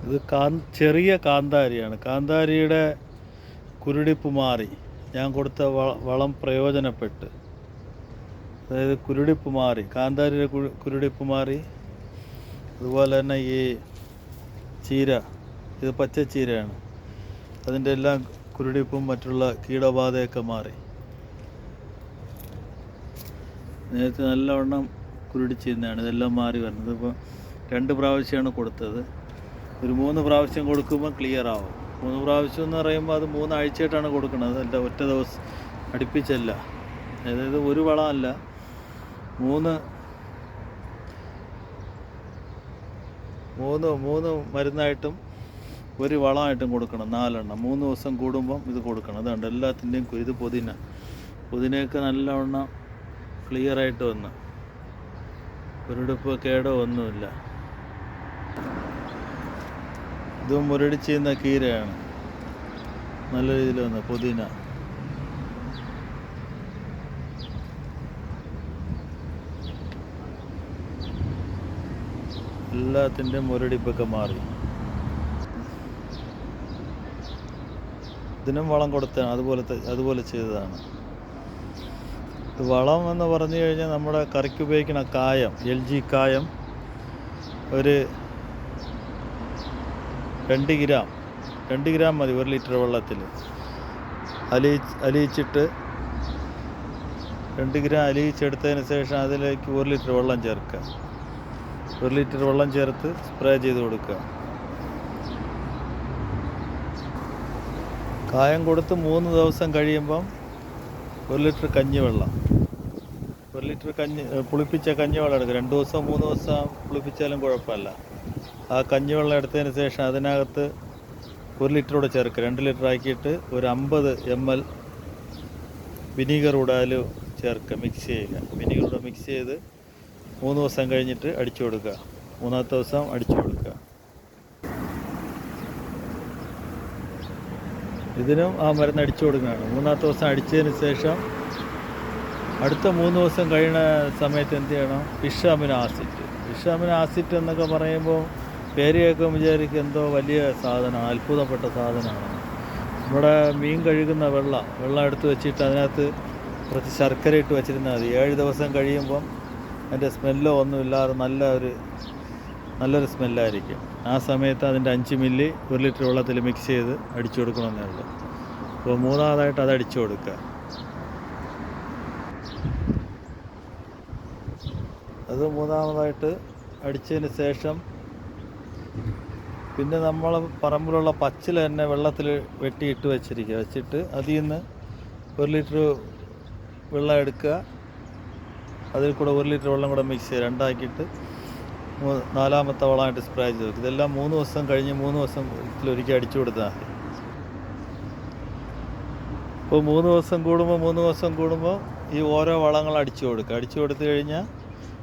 ഇത് ചെറിയ കാന്താരിയാണ്. കാന്താരിയുടെ കുരുടിപ്പ് മാറി ഞാൻ കൊടുത്ത വളം പ്രയോജനപ്പെട്ട്, അതായത് കുരുടിപ്പ് മാറി, കാന്താരിയുടെ കുരുടിപ്പ് മാറി. അതുപോലെ തന്നെ ഈ ചീര, ഇത് പച്ചച്ചീരയാണ്, അതിൻ്റെ എല്ലാം കുരുടിപ്പും മറ്റുള്ള കീടബാധയൊക്കെ മാറി. നേരത്തെ നല്ലവണ്ണം കുരുടിച്ചിരുന്നതാണ്, ഇതെല്ലാം മാറി വരുന്നത്. ഇപ്പോൾ 2 പ്രാവശ്യമാണ് കൊടുത്തത്. ഒരു 3 പ്രാവശ്യം കൊടുക്കുമ്പോൾ ക്ലിയർ ആവും. 3 പ്രാവശ്യം എന്ന് പറയുമ്പോൾ അത് 3 ആഴ്ചയായിട്ടാണ് കൊടുക്കുന്നത്, അല്ല ഒറ്റ ദിവസം അടുപ്പിച്ചല്ല. അതായത് ഒരു വളമല്ല, 3 മരുന്നായിട്ടും ഒരു വളമായിട്ടും കൊടുക്കണം. 4 എണ്ണം 3 ദിവസം കൂടുമ്പം ഇത് കൊടുക്കണം. അതുകൊണ്ട് എല്ലാത്തിൻ്റെയും ഇത് പുതിനയൊക്കെ നല്ലവണ്ണം ക്ലിയറായിട്ട് വന്ന്, കുരുടിപ്പ് കേടോ ഒന്നുമില്ല. ഇതും മുരടിച്ച് ചെയ്യുന്ന കീരയാണ്, നല്ല രീതിയിൽ വന്ന് പുതിന. എല്ലാത്തിൻ്റെയും മുരടിപ്പൊക്കെ മാറി. ഇതിനും വളം കൊടുത്താണ്, അതുപോലെ ചെയ്തതാണ്. വളം എന്ന് പറഞ്ഞു കഴിഞ്ഞാൽ നമ്മുടെ കറിക്ക് ഉപയോഗിക്കുന്ന കായം, LG കായം ഒരു 2 ഗ്രാം മതി 1 ലിറ്റർ വെള്ളത്തിൽ. അലിയിച്ചിട്ട് 2 ഗ്രാം അലിയിച്ചെടുത്തതിന് ശേഷം അതിലേക്ക് 1 ലിറ്റർ വെള്ളം ചേർക്കുക. 1 ലിറ്റർ വെള്ളം ചേർത്ത് സ്പ്രേ ചെയ്ത് കൊടുക്കുക. കായം കൊടുത്ത് 3 ദിവസം കഴിയുമ്പം 1 ലിറ്റർ കഞ്ഞിവെള്ളം, 1 ലിറ്റർ പുളിപ്പിച്ച കഞ്ഞിവെള്ളം എടുക്കുക. 2 ദിവസം 3 ദിവസം പുളിപ്പിച്ചാലും കുഴപ്പമില്ല. ആ കഞ്ഞിവെള്ളം എടുത്തതിന് ശേഷം അതിനകത്ത് 1 ലിറ്റർ കൂടെ ചേർക്കുക. 2 ലിറ്റർ ആക്കിയിട്ട് ഒരു 50 ml വിനീഗർ കൂടെ അതിൽ ചേർക്കുക, മിക്സ് ചെയ്യുക. വിനീഗർ കൂടെ മിക്സ് ചെയ്ത് 3 ദിവസം കഴിഞ്ഞിട്ട് അടിച്ചു കൊടുക്കുക. 3-ാമത്തെ ദിവസം അടിച്ചു കൊടുക്കുക. ഇതിനും ആ മരുന്ന് അടിച്ചു കൊടുക്കുകയാണ്. 3-ാമത്തെ ദിവസം അടിച്ചതിന് ശേഷം അടുത്ത 3 ദിവസം കഴിയുന്ന സമയത്ത് എന്ത് ചെയ്യണം? ഫിഷ് അമിനോ ആസിഡ് എന്നൊക്കെ പറയുമ്പോൾ പേര് കേൾക്കുമ്പോൾ വിചാരിക്കും എന്തോ വലിയ സാധനമാണ്, അത്ഭുതപ്പെട്ട സാധനമാണ്. നമ്മുടെ മീൻ കഴുകുന്ന വെള്ളം എടുത്ത് വെച്ചിട്ട് അതിനകത്ത് കുറച്ച് ശർക്കര ഇട്ട് വെച്ചിരുന്നാൽ മതി. 7 ദിവസം കഴിയുമ്പം അതിൻ്റെ സ്മെല്ലോ ഒന്നുമില്ലാതെ നല്ലൊരു സ്മെല്ലായിരിക്കും. ആ സമയത്ത് അതിൻ്റെ 5 മില്ലി 1 ലിറ്റർ വെള്ളത്തിൽ മിക്സ് ചെയ്ത് അടിച്ചു കൊടുക്കണമെന്നേ ഉള്ളൂ. അപ്പോൾ 3-ാമതായിട്ട് അത് അടിച്ചു കൊടുക്കുക. അത് 3-ാമതായിട്ട് അടിച്ചതിന് ശേഷം പിന്നെ നമ്മൾ പറമ്പിലുള്ള പച്ചില തന്നെ വെള്ളത്തിൽ വെട്ടിയിട്ട് വെച്ചിട്ട് അതിൽ നിന്ന് 1 ലിറ്റർ വെള്ളം എടുക്കുക. അതിൽ കൂടെ 1 ലിറ്റർ വെള്ളം കൂടെ മിക്സ് ചെയ്ത് 2 ആക്കിയിട്ട് 4-ാമത്തെ വളമായിട്ട് സ്പ്രേ ചെയ്ത് വെക്കും. ഇതെല്ലാം 3 ദിവസം കഴിഞ്ഞ് 3 ദിവസം ഒരിക്കൽ അടിച്ചു കൊടുത്താൽ മതി. ഇപ്പോൾ 3 ദിവസം കൂടുമ്പോൾ ഈ ഓരോ വളങ്ങൾ അടിച്ചു കൊടുത്തു കഴിഞ്ഞാൽ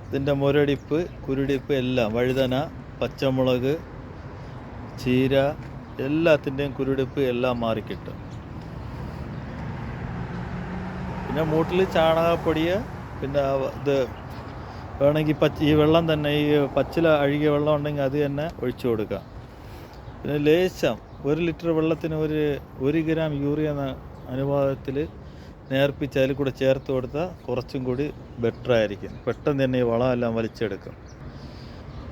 ഇതിൻ്റെ മുരടിപ്പ്, കുരുടിപ്പ് എല്ലാം, വഴുതന, പച്ചമുളക്, ചീര, എല്ലാത്തിൻ്റെയും കുരുടിപ്പ് എല്ലാം മാറിക്കിട്ടും. പിന്നെ മൂട്ടിൽ ചാണകപ്പൊടിയ, പിന്നെ ഇത് വേണമെങ്കിൽ ഈ വെള്ളം തന്നെ, ഈ പച്ചില അഴുകിയ വെള്ളം ഉണ്ടെങ്കിൽ അത് തന്നെ ഒഴിച്ചു കൊടുക്കാം. പിന്നെ ലേശം 1 ലിറ്റർ വെള്ളത്തിന് 1 ഗ്രാം യൂറിയ എന്ന അനുപാതത്തിൽ നേർപ്പിച്ച് അതിൽ കൂടെ ചേർത്ത് കൊടുത്താൽ കുറച്ചും കൂടി ബെറ്റർ ആയിരിക്കും. പെട്ടെന്ന് തന്നെ ഈ വളമെല്ലാം വലിച്ചെടുക്കും.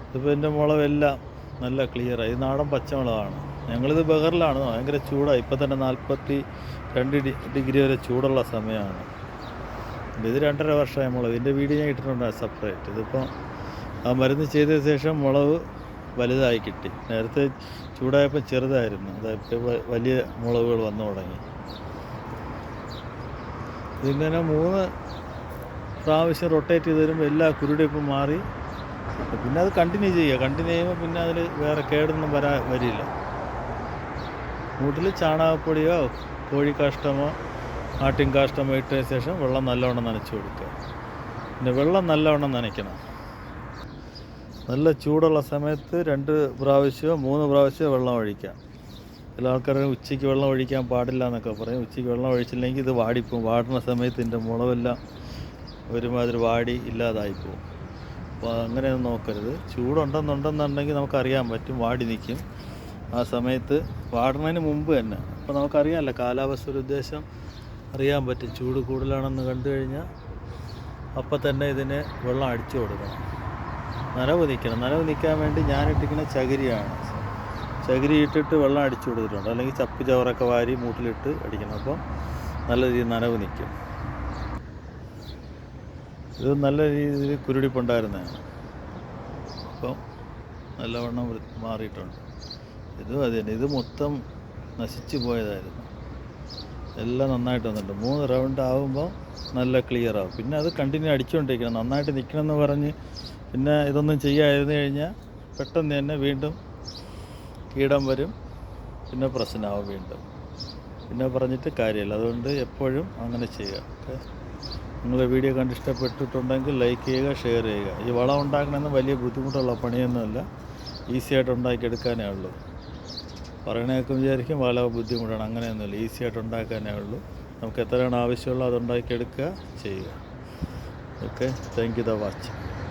ഇതിപ്പോൾ എൻ്റെ മുളകെല്ലാം നല്ല ക്ലിയറായി. ഇത് നാടൻ പച്ചമുളകാണ്. ഞങ്ങളിത് ബഹറിലാണ്, ഭയങ്കര ചൂടാണ്. ഇപ്പം തന്നെ 42 ഡിഗ്രി വരെ ചൂടുള്ള സമയമാണ്. ഇത് 2.5 വർഷമായ മുളക്. ഇതിൻ്റെ വീഡിയോ ഞാൻ ഇട്ടിട്ടുണ്ട് സെപ്പറേറ്റ്. ഇതിപ്പോൾ ആ മരുന്ന് ചെയ്ത ശേഷം മുളക് വലുതായി കിട്ടി. നേരത്തെ ചൂടായപ്പോൾ ചെറുതായിരുന്നു, അതിപ്പോൾ വലിയ മുളകുകൾ വന്നു തുടങ്ങി. ഇതിങ്ങനെ 3 പ്രാവശ്യം റൊട്ടേറ്റ് ചെയ്ത് വരുമ്പോൾ എല്ലാ കുരുടിപ്പും മാറി. പിന്നെ അത് കണ്ടിന്യൂ ചെയ്യുമ്പോൾ പിന്നെ അതിൽ വേറെ കേടൊന്നും വരില്ല. വീട്ടിൽ ചാണകപ്പൊടിയോ കോഴിക്കാഷ്ടമോ ആട്ടിൻ കാഷ്ടമോ ഇട്ടതിന് ശേഷം വെള്ളം നല്ലവണ്ണം നനച്ച് കൊടുക്കുക. പിന്നെ വെള്ളം നല്ലവണ്ണം നനയ്ക്കണം. നല്ല ചൂടുള്ള സമയത്ത് 2 പ്രാവശ്യമോ 3 പ്രാവശ്യമോ വെള്ളം ഒഴിക്കാം. ചില ആൾക്കാർ ഉച്ചയ്ക്ക് വെള്ളം ഒഴിക്കാൻ പാടില്ല എന്നൊക്കെ പറയും. ഉച്ചയ്ക്ക് വെള്ളം ഒഴിച്ചില്ലെങ്കിൽ ഇത് വാടിപ്പോവും. വാടുന്ന സമയത്ത് ഇതിൻ്റെ മുളകെല്ലാം ഒരുമാതിരി വാടി ഇല്ലാതായിപ്പോവും. അപ്പോൾ അങ്ങനെയൊന്നും നോക്കരുത്. ചൂടുണ്ടെന്നുണ്ടെന്നുണ്ടെങ്കിൽ നമുക്കറിയാൻ പറ്റും, വാടി നിൽക്കും. ആ സമയത്ത് വാടുന്നതിന് മുമ്പ് തന്നെ. അപ്പോൾ നമുക്കറിയാമല്ലോ കാലാവസ്ഥയുടെ ഉദ്ദേശം അറിയാൻ പറ്റും. ചൂട് കൂടുതലാണെന്ന് കണ്ടു കഴിഞ്ഞാൽ അപ്പം തന്നെ ഇതിന് വെള്ളം അടിച്ചു കൊടുക്കണം. നനവ് നിൽക്കണം. നനവ് നിൽക്കാൻ വേണ്ടി ഞാനിട്ടിരിക്കുന്ന ചകിരിയാണ്. ചകിരി ഇട്ടിട്ട് വെള്ളം അടിച്ചു കൊടുത്തിട്ടുണ്ട്. അല്ലെങ്കിൽ ചപ്പ് ചവറൊക്കെ വാരി മൂട്ടിലിട്ട് അടിക്കണം. അപ്പം നല്ല രീതിയിൽ നനവ് നിൽക്കും. ഇത് നല്ല രീതിയിൽ കുരുടിപ്പുണ്ടായിരുന്നതാണ്. അപ്പം നല്ലവണ്ണം മാറിയിട്ടുണ്ട്. ഇതും അത് തന്നെ. ഇത് മൊത്തം നശിച്ചു പോയതായിരുന്നു. എല്ലാം നന്നായിട്ട് വന്നിട്ടുണ്ട്. 3 റൗണ്ട് ആകുമ്പോൾ നല്ല ക്ലിയർ ആവും. പിന്നെ അത് കണ്ടിന്യൂ അടിച്ചുകൊണ്ടിരിക്കണം. നന്നായിട്ട് നിൽക്കണമെന്ന് പറഞ്ഞ് പിന്നെ ഇതൊന്നും ചെയ്യാതിരുന്നു കഴിഞ്ഞാൽ പെട്ടെന്ന് തന്നെ വീണ്ടും കീടം വരും. പിന്നെ പ്രശ്നമാവും വീണ്ടും. പിന്നെ പറഞ്ഞിട്ട് കാര്യമില്ല. അതുകൊണ്ട് എപ്പോഴും അങ്ങനെ ചെയ്യുക. ഓക്കെ. നിങ്ങൾ വീഡിയോ കണ്ട് ഇഷ്ടപ്പെട്ടിട്ടുണ്ടെങ്കിൽ ലൈക്ക് ചെയ്യുക, ഷെയർ ചെയ്യുക. ഈ വളം ഉണ്ടാക്കണമെന്ന് വലിയ ബുദ്ധിമുട്ടുള്ള പണിയൊന്നുമല്ല. ഈസി ആയിട്ട് ഉണ്ടാക്കിയെടുക്കാനേ ഉള്ളൂ. പറയണേക്കും വിചാരിക്കും വളരെ ബുദ്ധിമുട്ടാണ്. അങ്ങനെയൊന്നുമില്ല. ഈസി ആയിട്ട് ഉണ്ടാക്കാനേ ഉള്ളൂ. നമുക്ക് എത്രയാണ് ആവശ്യമുള്ളത് അത് ഉണ്ടാക്കിയെടുക്കുക, ചെയ്യുക. Okay. Thank you for watching.